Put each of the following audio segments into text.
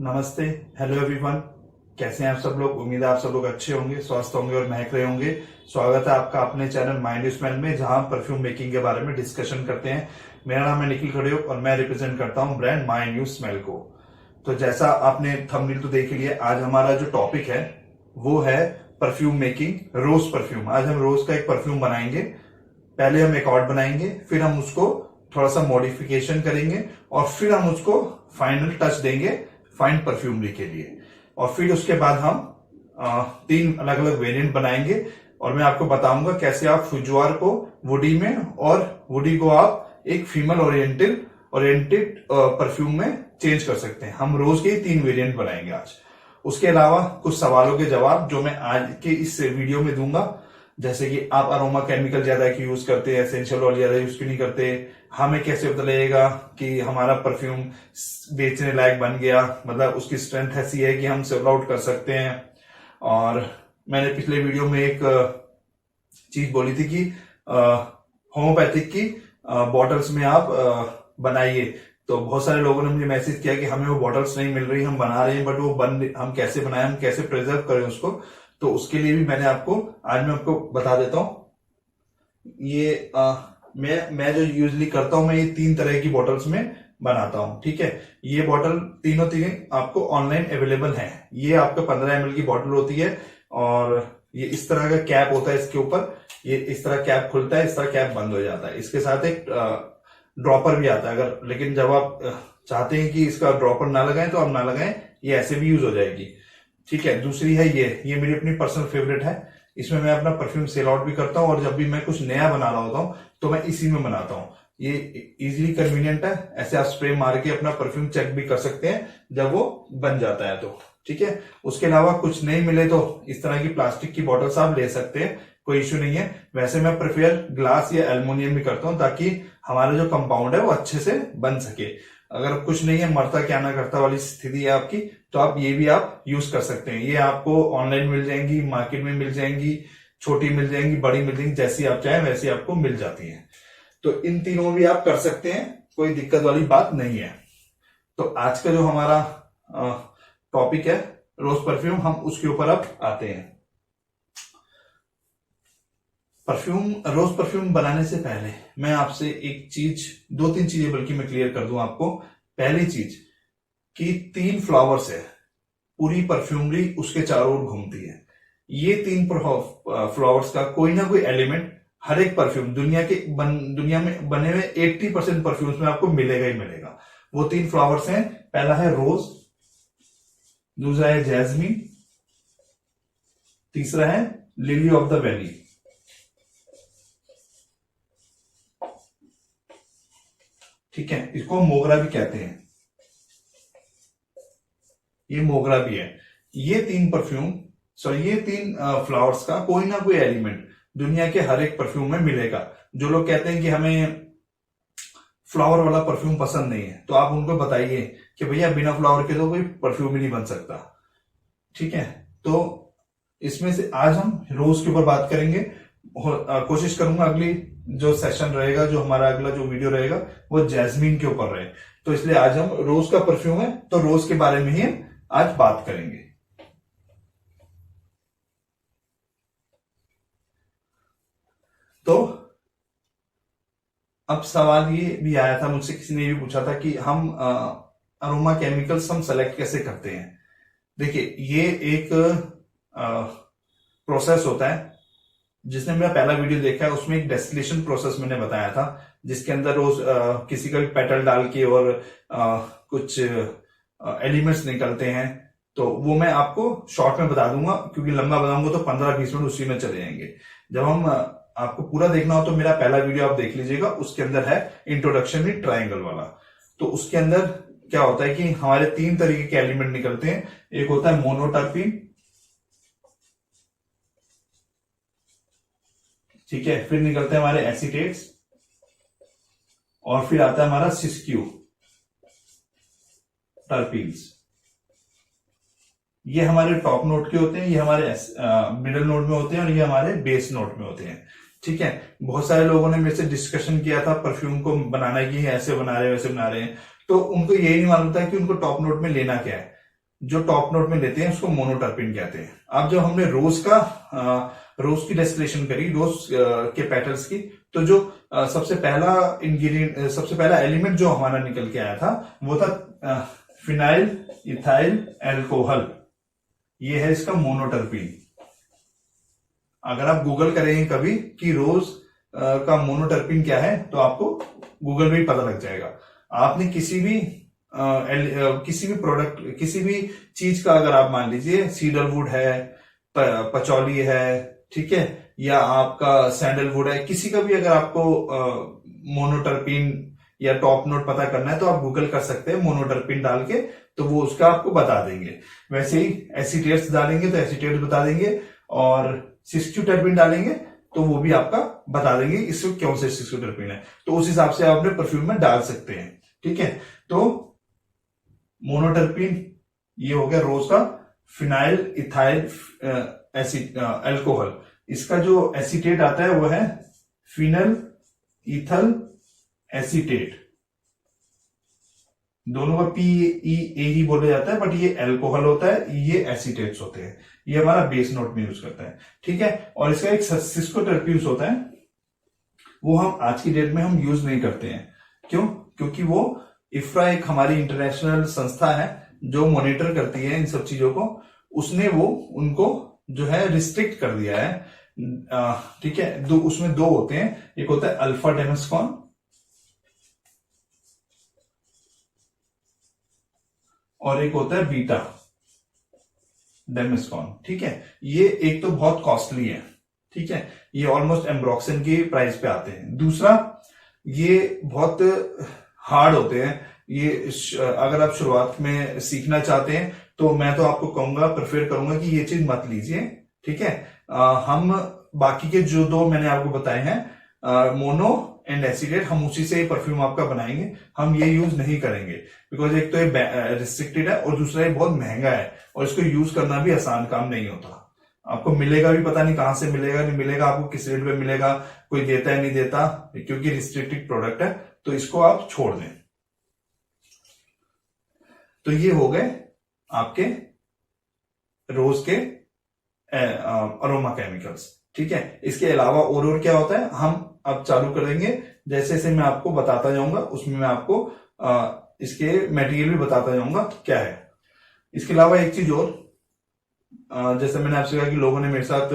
नमस्ते। Hello everyone. कैसे हैं आप सब लोग? उम्मीद है आप सब लोग अच्छे होंगे, स्वस्थ होंगे और महक रहे होंगे। स्वागत है आपका अपने चैनल माइंड यू स्मेल में, जहां हम परफ्यूम मेकिंग के बारे में डिस्कशन करते हैं। मेरा नाम है निखिल खड़ेउप और मैं रिप्रेजेंट करता हूं ब्रांड माइंड यू स्मेल को। तो जैसा आपने थंबनेल तो देख लिया, आज हमारा जो टॉपिक है वो है परफ्यूम मेकिंग, रोज परफ्यूम। आज हम रोज का एक परफ्यूम बनाएंगे। पहले हम एक ऑड बनाएंगे, फिर हम उसको थोड़ा सा मॉडिफिकेशन करेंगे और फिर हम उसको फाइनल टच देंगे फाइन परफ्यूमरी के लिए। और फिर उसके बाद हम तीन अलग अलग वेरिएंट बनाएंगे और मैं आपको बताऊंगा कैसे आप फुजवार को वुडी में और वुडी को आप एक फीमेल ओरिएंटेड परफ्यूम में चेंज कर सकते हैं। हम रोज के ही तीन वेरिएंट बनाएंगे आज। उसके अलावा कुछ सवालों के जवाब जो मैं आज के इस वीडियो में दूंगा, जैसे कि आप अरोमा केमिकल ज्यादा क्यों यूज करते हैं, एसेंशियल ऑयल ज्यादा यूज क्यों नहीं करते, हमें कैसे पता लगेगा कि हमारा परफ्यूम बेचने लायक बन गया, मतलब उसकी स्ट्रेंथ ऐसी है कि हम सेल आउट कर सकते हैं। और मैंने पिछले वीडियो में एक चीज बोली थी कि होम्योपैथिक की बॉटल्स में आप बनाइए। तो बहुत सारे लोगों ने मुझे मैसेज किया कि हमें वो बॉटल्स नहीं मिल रही, हम बना रहे हैं बट वो हम कैसे बनाएं, हम कैसे प्रिजर्व करें उसको। तो उसके लिए भी मैं आपको बता देता हूं। ये मैं जो यूजली करता हूं, मैं ये तीन तरह की बॉटल्स में बनाता हूं। ठीक है, ये बॉटल तीनों आपको ऑनलाइन अवेलेबल है। ये आपका 15 ml की बॉटल होती है और ये इस तरह का कैप होता है इसके ऊपर। ये इस तरह कैप खुलता है, इस तरह कैप बंद हो जाता है। इसके साथ एक ड्रॉपर भी आता है अगर, लेकिन जब आप चाहते हैं कि इसका ड्रॉपर ना लगाएं तो आप ना लगाएं, ये ऐसे भी यूज हो जाएगी। ठीक है, दूसरी है ये मेरी अपनी पर्सनल फेवरेट है। इसमें मैं अपना परफ्यूम सेल आउट भी करता हूं और जब भी मैं कुछ नया बना रहा होता हूं तो मैं इसी में बनाता हूं। ये इजीली कन्वीनियंट है, ऐसे आप स्प्रे मार के अपना परफ्यूम चेक भी कर सकते हैं जब वो बन जाता है तो। ठीक है, उसके अलावा कुछ नहीं मिले तो इस तरह की प्लास्टिक की बॉटल्स आप ले सकते हैं, कोई इश्यू नहीं है। वैसे मैं प्रेफर ग्लास या एल्युमिनियम भी करता हूं ताकि हमारा जो कंपाउंड है वो अच्छे से बन सके। अगर कुछ नहीं है, मरता क्या ना करता वाली स्थिति है आपकी, तो आप ये भी आप यूज कर सकते हैं। ये आपको ऑनलाइन मिल जाएंगी, मार्केट में मिल जाएंगी, छोटी मिल जाएंगी, बड़ी मिल जाएंगी, जैसी आप चाहें वैसी आपको मिल जाती है। तो इन तीनों भी आप कर सकते हैं, कोई दिक्कत वाली बात नहीं है। तो आज का जो हमारा टॉपिक है रोज परफ्यूम, हम उसके ऊपर अब आते हैं। रोज परफ्यूम बनाने से पहले मैं आपसे एक चीज, दो तीन चीजें बल्कि मैं क्लियर कर दूं आपको। पहली चीज कि 3 फ्लावर्स है, पूरी परफ्यूमरी उसके चारों ओर घूमती है। ये 3 फ्लावर्स का कोई ना कोई एलिमेंट हर एक परफ्यूम दुनिया में बने हुए 80% परफ्यूम्स में आपको मिलेगा ही मिलेगा। वो 3 फ्लावर्स हैं, पहला है रोज, दूसरा है जैस्मीन, तीसरा है लिली ऑफ द वैली। ठीक है, इसको मोगरा भी कहते हैं, ये मोगरा भी है। ये 3 फ्लावर्स का कोई ना कोई एलिमेंट दुनिया के हर एक परफ्यूम में मिलेगा। जो लोग कहते हैं कि हमें फ्लावर वाला परफ्यूम पसंद नहीं है, तो आप उनको बताइए कि भैया बिना फ्लावर के तो कोई परफ्यूम ही नहीं बन सकता। ठीक है, तो इसमें से आज हम रोज के ऊपर बात करेंगे। कोशिश करूंगा अगली जो सेशन रहेगा, जो हमारा अगला जो वीडियो रहेगा, वो जैस्मीन के ऊपर रहे। तो इसलिए आज हम रोज का परफ्यूम है तो रोज के बारे में ही आज बात करेंगे। तो अब सवाल ये भी आया था मुझसे, किसी ने भी पूछा था कि हम अरोमा केमिकल्स हम सेलेक्ट कैसे करते हैं। देखिए, ये एक प्रोसेस होता है। जिसने मेरा पहला वीडियो देखा है उसमें एक डेस्टिलेशन प्रोसेस मैंने बताया था, जिसके अंदर रोज किसी का भी पेटल डाल के और कुछ एलिमेंट्स निकलते हैं। तो वो मैं आपको शॉर्ट में बता दूंगा, क्योंकि लंबा बताऊंगा तो 15-20 मिनट उसी में चले जाएंगे। जब हम आपको पूरा देखना हो तो मेरा पहला वीडियो आप देख लीजिएगा, उसके अंदर है इंट्रोडक्शन इन ट्राइंगल वाला। तो उसके अंदर क्या होता है कि हमारे 3 तरीके के एलिमेंट निकलते हैं। एक होता है मोनोटर्पिन, ठीक है, फिर निकलते हैं हमारे एसीटेट्स और फिर आता है हमारा सिस्क्यू टर्पीन्स। ये हमारे टॉप नोट के होते हैं, ये हमारे मिडिल नोट में होते हैं और ये हमारे बेस नोट में होते हैं। ठीक है, बहुत सारे लोगों ने मेरे से डिस्कशन किया था परफ्यूम को बनाना की, ऐसे बना रहे हैं वैसे बना रहे हैं, तो उनको यही नहीं मालूम था कि उनको टॉप नोट में लेना क्या है। जो टॉप नोट में लेते हैं उसको मोनोटर्पिन कहते हैं। अब जब हमने रोज की डेस्टिलेशन करी, रोज के पेटल्स की, तो जो सबसे पहला इंग्रेडिएंट, सबसे पहला एलिमेंट जो हमारा निकल के आया था वो था फिनाइल इथाइल एल्कोहल। ये है इसका मोनोटर्पिन। अगर आप गूगल करेंगे कभी कि रोज का मोनोटर्पिन क्या है तो आपको गूगल में ही पता लग जाएगा। आपने किसी भी प्रोडक्ट, किसी भी चीज का, अगर आप मान लीजिए सीडरवुड है, पचौली है, ठीक है, या आपका सैंडलवुड है, किसी का भी अगर आपको मोनोटर्पिन या टॉप नोट पता करना है तो आप गूगल कर सकते हैं मोनोटर्पिन डाल के, तो वो उसका आपको बता देंगे। वैसे ही एसीटेट्स डालेंगे तो एसीटेट्स बता देंगे, और सिस्क्यूटर्पिन डालेंगे तो वो भी आपका बता देंगे इसको क्यों से सिस्क्यूटर्पिन है। तो उस हिसाब से आप अपने परफ्यूम में डाल सकते हैं, ठीक है। तो मोनोटर्पिन ये हो गया रोज का। फिनाइल इथाइल एल्कोहल, इसका जो एसीटेट आता है वो है फिनल इथल एसीटेट। दोनों का PEA ही बोला जाता है, बट ये अल्कोहल होता है, ये एसीटेट्स होते हैं। ये हमारा बेस नोट में यूज करता है, ठीक है। और इसका एक सिस्कोटर्पिन्स होता है, वो हम आज की डेट में हम यूज नहीं करते हैं। क्यों? क्योंकि वो इफ्रा एक हमारी इंटरनेशनल संस्था है जो मॉनिटर करती है इन सब चीजों को, उसने वो उनको जो है रिस्ट्रिक्ट कर दिया है, ठीक है। उसमें दो होते हैं, एक होता है अल्फा डेमेस्कॉन और एक होता है बीटा डेमेस्कॉन, ठीक है। ये एक तो बहुत कॉस्टली है, ठीक है, ये ऑलमोस्ट एम्ब्रोक्सिन की प्राइस पे आते हैं। दूसरा, ये बहुत हार्ड होते हैं। ये अगर आप शुरुआत में सीखना चाहते हैं तो मैं तो आपको कहूंगा, प्रेफर करूंगा कि ये चीज मत लीजिए, ठीक है। हम बाकी के जो दो मैंने आपको बताए हैं, मोनो एंड एसीडेट, हम उसी से परफ्यूम आपका बनाएंगे, हम ये यूज नहीं करेंगे। बिकॉज एक तो ये रिस्ट्रिक्टेड है और दूसरा ये बहुत महंगा है और इसको यूज करना भी आसान काम नहीं होता। आपको मिलेगा भी पता नहीं कहां से मिलेगा, नहीं मिलेगा, आपको किस रेट पे मिलेगा, कोई देता है नहीं देता, क्योंकि रिस्ट्रिक्टेड प्रोडक्ट है, तो इसको आप छोड़ दें। तो ये हो गए आपके रोज के अरोमा केमिकल्स, ठीक है। इसके अलावा और क्या होता है हम अब चालू करेंगे, जैसे जैसे मैं आपको बताता जाऊंगा उसमें मैं आपको इसके मटेरियल भी बताता जाऊंगा क्या है। इसके अलावा एक चीज और, जैसे मैंने आपसे कहा कि लोगों ने मेरे साथ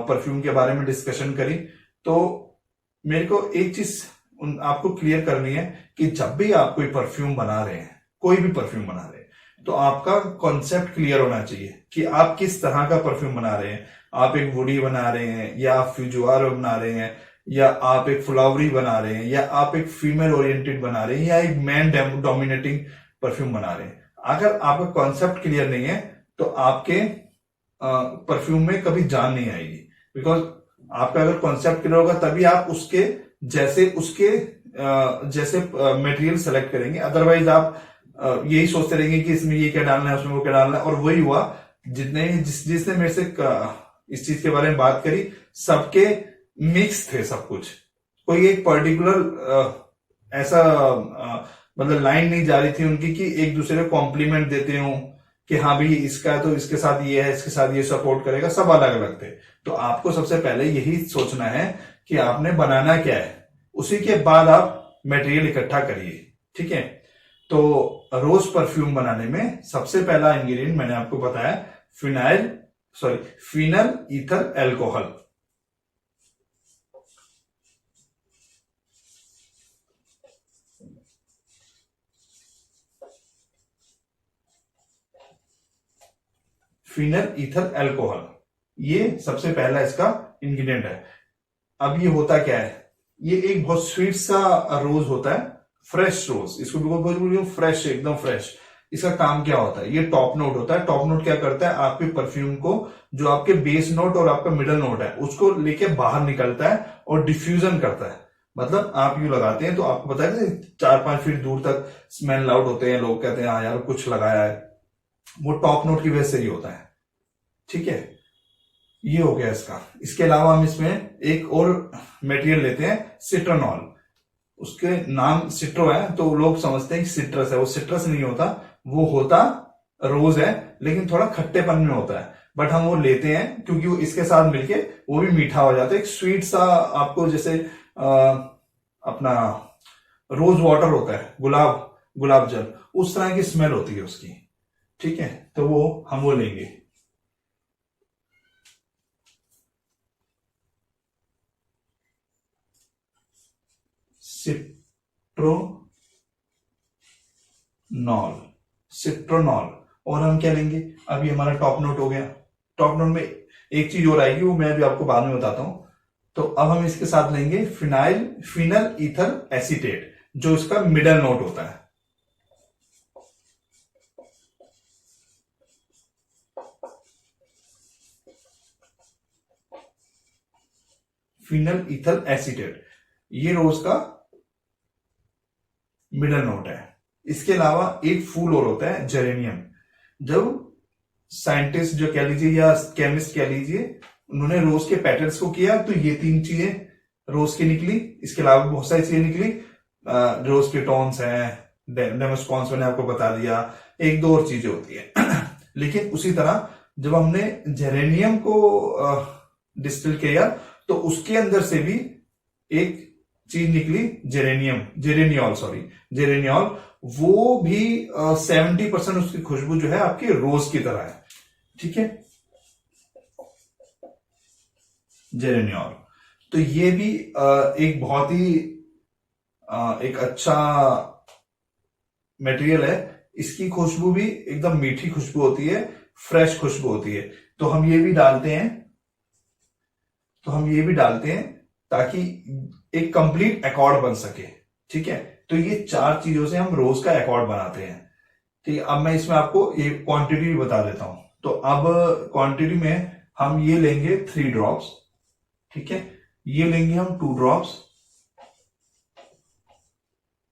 परफ्यूम के बारे में डिस्कशन करी, तो मेरे को एक चीज आपको क्लियर करनी है कि जब भी आप कोई परफ्यूम बना रहे हैं, कोई भी परफ्यूम बना रहे हैं, तो आपका कॉन्सेप्ट क्लियर होना चाहिए कि आप किस तरह का परफ्यूम बना रहे हैं। आप एक वुडी बना रहे हैं, या आप फ्यूजुआर बना रहे हैं, या आप एक फ्लावरी बना रहे हैं, या आप एक फीमेल ओरिएंटेड बना रहे हैं, या एक मैन डोमिनेटिंग परफ्यूम बना रहे हैं। अगर आपका कॉन्सेप्ट क्लियर नहीं है तो आपके परफ्यूम में कभी जान नहीं आएगी। बिकॉज आपका अगर कॉन्सेप्ट क्लियर होगा तभी आप उसके जैसे मटेरियल सेलेक्ट करेंगे। अदरवाइज आप यही सोचते रहेंगे कि इसमें ये क्या डालना है, उसमें वो क्या डालना है। और वही हुआ, जिसने मेरे से इस चीज के बारे में बात करी, सबके मिक्स थे सब कुछ। कोई एक पर्टिकुलर ऐसा मतलब लाइन नहीं जा रही थी उनकी कि एक दूसरे को कॉम्प्लीमेंट देते हो कि हाँ भाई इसका तो इसके साथ ये है, इसके साथ ये सपोर्ट करेगा, सब अलग अलग थे। तो आपको सबसे पहले यही सोचना है कि आपने बनाना क्या है, उसी के बाद आप मटेरियल इकट्ठा करिए, ठीक है। तो रोज परफ्यूम बनाने में सबसे पहला इंग्रेडिएंट मैंने आपको बताया phenyl ether alcohol. Phenyl ether alcohol, ये सबसे पहला इसका इंग्रेडिएंट है। अब ये होता क्या है, ये एक बहुत स्वीट सा रोज होता है, फ्रेश रोज, इसको बिल्कुल फ्रेश, एकदम फ्रेश। इसका काम क्या होता है, ये टॉप नोट होता है। टॉप नोट क्या करता है, आपके परफ्यूम को, जो आपके बेस नोट और आपका मिडल नोट है, उसको लेके बाहर निकलता है और डिफ्यूजन करता है। मतलब आप यू लगाते हैं तो आपको पता है 4-5 फीट दूर तक स्मेल लाउड होते हैं, लोग कहते हैं हाँ यार कुछ लगाया है, वो टॉप नोट की वजह से ही होता है, ठीक है। ये हो गया इसका। इसके अलावा हम इसमें एक और मटेरियल लेते हैं, सिट्रोनॉल। उसके नाम सिट्रो है तो लोग समझते हैं कि सिट्रस है, वो सिट्रस नहीं होता, वो होता रोज है लेकिन थोड़ा खट्टेपन में होता है, बट हम वो लेते हैं क्योंकि वो इसके साथ मिलके वो भी मीठा हो जाता है। एक स्वीट सा आपको जैसे अपना रोज वाटर होता है, गुलाब जल, उस तरह की स्मेल होती है उसकी। ठीक है, तो वो हम वो लेंगे। सिट्रोनॉल। और हम क्या लेंगे, अभी हमारा टॉप नोट हो गया। टॉप नोट में एक चीज और आएगी, वो मैं भी आपको बाद में बताता हूं। तो अब हम इसके साथ लेंगे फिनल ईथर एसीटेट, जो इसका मिडल नोट होता है। फिनल ईथर एसीटेट, ये रोज का मिडल नोट है। इसके अलावा एक फूल और होता है, जेरेनियम। जब साइंटिस्ट जो कह लीजिए या केमिस्ट कह लीजिए, उन्होंने रोज के पेटल्स को किया तो ये 3 चीजें रोज की निकली। इसके अलावा बहुत सारी चीजें निकली, रोज के टोन्स हैं, डेमोस्पॉन्स मैंने आपको बता दिया, एक दो और चीजें होती है। लेकिन उसी तरह जब हमने जेरेनियम को डिस्टिल किया तो उसके अंदर से भी एक चीज निकली, जेरेनियॉल। वो भी 70% उसकी खुशबू जो है आपकी रोज की तरह है। ठीक है, जेरेनियॉल। तो ये भी एक बहुत ही एक अच्छा मटेरियल है। इसकी खुशबू भी एकदम मीठी खुशबू होती है, फ्रेश खुशबू होती है। तो हम ये भी डालते हैं ताकि एक कंप्लीट एकॉर्ड बन सके। ठीक है, तो ये 4 चीजों से हम रोज का एकॉर्ड बनाते हैं। ठीक है, अब मैं इसमें आपको ये क्वांटिटी भी बता देता हूं। तो अब क्वांटिटी में हम ये लेंगे 3 ड्रॉप्स। ठीक है, ये लेंगे हम 2 ड्रॉप्स,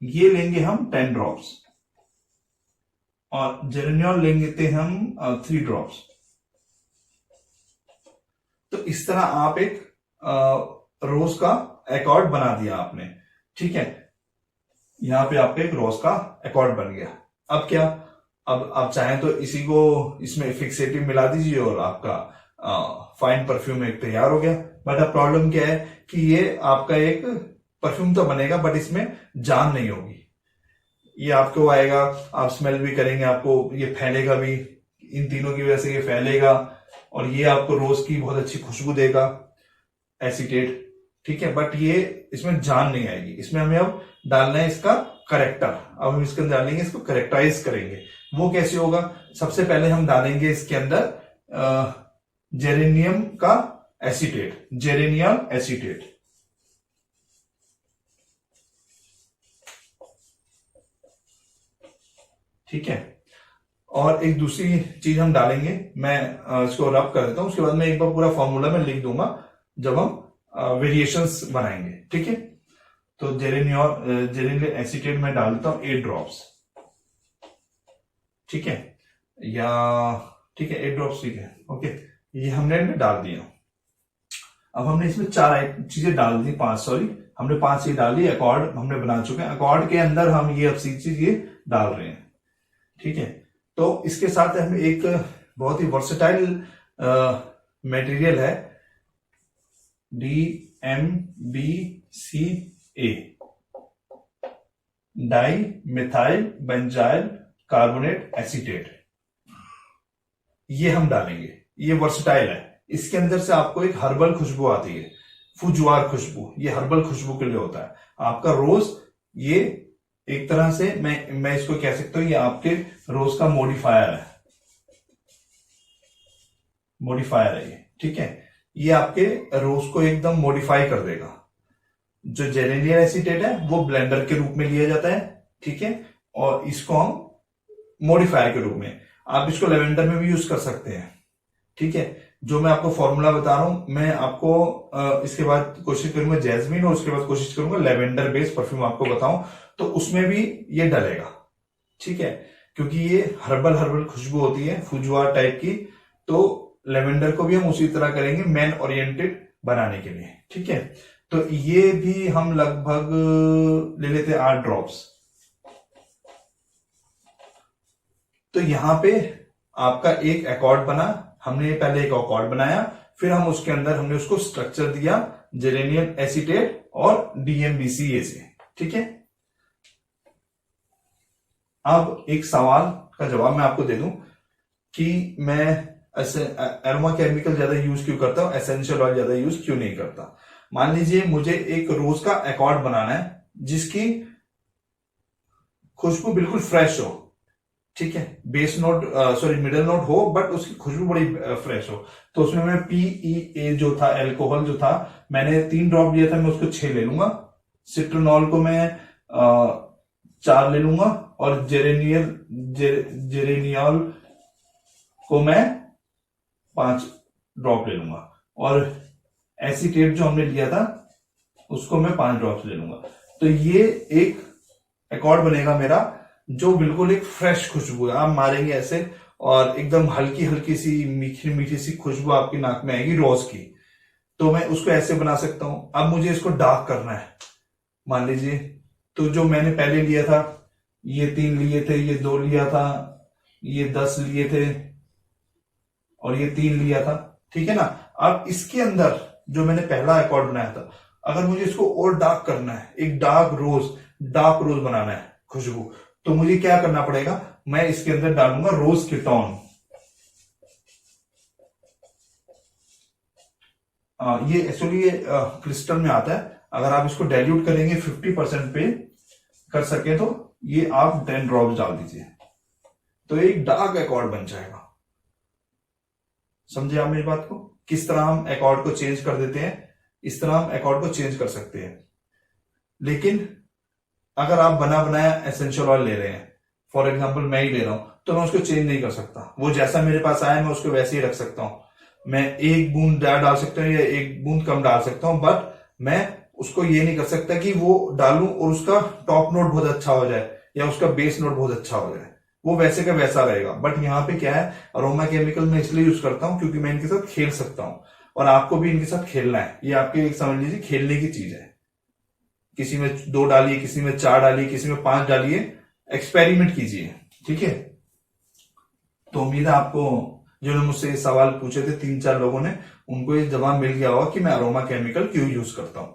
ये लेंगे हम 10 ड्रॉप्स, और जेरेनियॉल लेंगे हम 3 ड्रॉप्स। तो इस तरह आप एक रोज का एकॉर्ड बना दिया आपने। ठीक है, यहां पे आपका एक रोज का एकॉर्ड बन गया। अब क्या, अब आप चाहें तो इसी को इसमें फिक्सेटिव मिला दीजिए और आपका फाइन परफ्यूम एक तैयार हो गया। बट अब प्रॉब्लम क्या है कि ये आपका एक परफ्यूम तो बनेगा बट इसमें जान नहीं होगी। ये आपको आएगा, आप स्मेल भी करेंगे, आपको ये फैलेगा भी, इन तीनों की वजह से ये फैलेगा, और ये आपको रोज की बहुत अच्छी खुशबू देगा, एसीटेट। ठीक है, बट ये इसमें जान नहीं आएगी। इसमें हमें अब डालना है इसका करेक्टर। अब हम इसके अंदर डालेंगे, इसको करेक्टराइज करेंगे। वो कैसे होगा, सबसे पहले हम डालेंगे इसके अंदर जेरेनियम का एसीटेट, जेरेनियम एसीटेट। ठीक है, और एक दूसरी चीज हम डालेंगे, मैं इसको रब कर देता हूं, उसके बाद मैं एक बार पूरा फॉर्मूला में लिख दूंगा जब हम वेरिएशंस बनाएंगे। ठीक है, तो जेरेनियम एसीटेट में डाल देता हूं 8 ड्रॉप्स। ठीक है, या ठीक है 8 ड्रॉप्स, ठीक है, ओके, ये हमने डाल दिया। अब हमने इसमें 4 चीजें डाल दी, 5 सॉरी, हमने 5 चीज डाल दी। अकॉर्ड हमने बना चुके हैं, अकॉर्ड के अंदर हम ये अब चीज ये डाल रहे हैं। ठीक है, तो इसके साथ हमें एक बहुत ही वर्सेटाइल मटेरियल है, DMBCA, di methyl benzyl carbonate acetate. ये हम डालेंगे, ये वर्सेटाइल है। इसके अंदर से आपको एक हर्बल खुशबू आती है, फुजवार खुशबू, ये हर्बल खुशबू के लिए होता है। आपका रोज ये एक तरह से मैं इसको कह सकता हूं, ये आपके रोज का मॉडिफायर है ये। ठीक है, ये आपके रोज को एकदम मॉडिफाई कर देगा। जो जेरेनियम एसीटेट है वो ब्लेंडर के रूप में लिया जाता है। ठीक है, और इसको हम मॉडिफायर के रूप में, आप इसको लेवेंडर में भी यूज कर सकते हैं। ठीक है, जो मैं आपको फॉर्मूला बता रहा हूं, मैं आपको इसके बाद कोशिश करूंगा जैस्मिन, और उसके बाद कोशिश करूंगा लेवेंडर बेस्ड परफ्यूम आपको बताऊं, तो उसमें भी ये डलेगा। ठीक है, क्योंकि ये हर्बल खुशबू होती है, फुजवार टाइप की। तो लेवेंडर को भी हम उसी तरह करेंगे, मैन ओरिएंटेड बनाने के लिए। ठीक है, तो ये भी हम लगभग ले लेते हैं 8 ड्रॉप्स। तो यहां पे आपका एक एकॉर्ड बना, हमने पहले एक एकॉर्ड बनाया, फिर हम उसके अंदर हमने उसको स्ट्रक्चर दिया जेरेनियम एसीटेट और डीएमबीसीए से। ठीक है, अब एक सवाल का जवाब मैं आपको दे दूं कि मैं ऐसे एरोमा केमिकल ज्यादा यूज क्यों करता हूं, एसेंशियल ऑयल ज्यादा यूज क्यों नहीं करता। मान लीजिए मुझे एक रोज का एकॉर्ड बनाना है जिसकी खुशबू बिल्कुल फ्रेश हो, ठीक है, base note sorry middle note हो बट उसकी खुशबू बड़ी फ्रेश हो, तो उसमें मैं PEA जो था, एल्कोहल जो था, मैंने 3 ड्रॉप लिया था, मैं उसको 6 ले लूंगा। सिट्रोनॉल को मैं 4 ले लूंगा और जेरेनियल को मैं 5 ड्रॉप ले लूंगा और एसीटेट जो हमने लिया था उसको मैं 5 ड्रॉप ले लूंगा। तो ये एक एकॉर्ड बनेगा मेरा जो बिल्कुल एक फ्रेश खुशबू है, आप मारेंगे ऐसे और एकदम हल्की हल्की सी मीठी मीठी सी खुशबू आपकी नाक में आएगी रोज की। तो मैं उसको ऐसे बना सकता हूं। अब मुझे इसको डार्क करना है, मान लीजिए, तो जो मैंने पहले लिया था, ये 3 लिए थे, ये 2 लिया था, ये 10 लिए थे और ये 3 लिया था, ठीक है ना। अब इसके अंदर जो मैंने पहला एकॉर्ड बनाया था, अगर मुझे इसको और डार्क करना है, एक डार्क रोज बनाना है खुशबू, तो मुझे क्या करना पड़ेगा, मैं इसके अंदर डालूंगा रोज कीटोन। ये एक्चुअली ये क्रिस्टल में आता है, अगर आप इसको डाइल्यूट करेंगे 50% पे कर सके तो ये आप 10 ड्रॉप्स डाल दीजिए, तो एक डार्क एकॉर्ड बन जाएगा। समझे आप मेरी बात को, किस तरह हम एकॉर्ड को चेंज कर देते हैं, इस तरह हम एकॉर्ड को चेंज कर सकते हैं। लेकिन अगर आप बना बनाया एसेंशियल ऑयल ले रहे हैं, फॉर एग्जांपल मैं ही ले रहा हूं, तो मैं उसको चेंज नहीं कर सकता, वो जैसा मेरे पास आया मैं उसको वैसे ही रख सकता हूं। मैं 1 बूंद डाल सकता हूं या 1 बूंद कम डाल सकता हूं, बट मैं उसको ये नहीं कर सकता कि वो डालूं और उसका टॉप नोट बहुत अच्छा हो जाए या उसका बेस नोट बहुत अच्छा हो जाए, वो वैसे का वैसा रहेगा। बट यहाँ पे क्या है, अरोमा केमिकल मैं इसलिए यूज करता हूं क्योंकि मैं इनके साथ खेल सकता हूं और आपको भी इनके साथ खेलना है। ये आपके समझ लीजिए खेलने की चीज है, किसी में 2 डालिए, किसी में 4 डालिए, किसी में 5 डालिए, एक्सपेरिमेंट कीजिए, ठीक है। तो उम्मीद है आपको, जिन्होंने मुझसे ये सवाल पूछे थे 3-4 लोगों ने, उनको ये जवाब मिल गया होगा कि मैं अरोमा केमिकल क्यों यूज करता हूं।